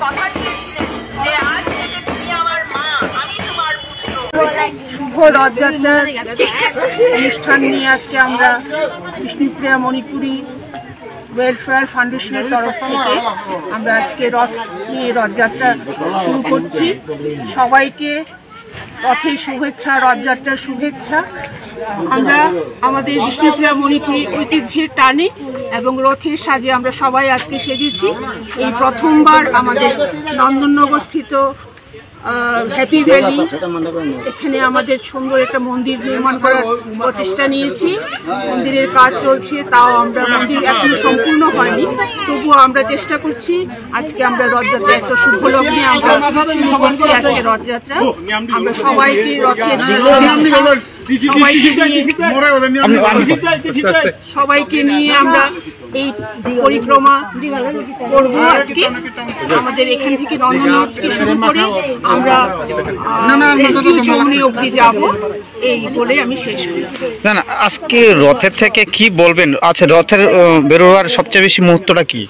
কথা দিয়েছিলেন যে আজ থেকে তুমি আমার মা, আমি তোমার পুত্র। শুভ রথযাত্রার অনুষ্ঠান নিয়ে আজকে আমরা বিষ্ণুপ্রিয়া মণিপুরী ওয়েলফেয়ার ফাউন্ডেশনের তরফ থেকে আমরা আজকে রথযাত্রা শুরু করছি। সবাইকে রথের শুভেচ্ছা, রথযাত্রার শুভেচ্ছা। আমরা আমাদের বিষ্ণুপ্রিয়া মণিপুরী ঐতিহ্যের টানে এবং রথের সাজে আমরা সবাই আজকে সেজেছি। এই প্রথমবার আমাদের নন্দননগর স্থিত হ্যাপি ভ্যালি এখানে আমাদের সুন্দর একটা মন্দির নির্মাণ করার প্রচেষ্টা নিয়েছি। মন্দিরের কাজ চলছে, তাও আমরা মন্দির এখনো সম্পূর্ণ হয়নি, তবুও আমরা চেষ্টা করছি। আজকে আমরা রথযাত্রা একটা শুভ লগ্নে আমরা শুরু করছি আজকে রথযাত্রা। আমরা সবাইকে রথের সবাইকে নিয়ে আমরা এই পরিক্রমা করব। আজকে আমাদের এখান থেকে নন্দননগর থেকে শুরু করে আমরা চৌমনি অবধি যাব, এই বলে আমি শেষ করি। না না, আজকে রথের থেকে কি বলবেন? আচ্ছা, রথের বেরোয়ার সবচেয়ে বেশি মুহূর্তটা কি?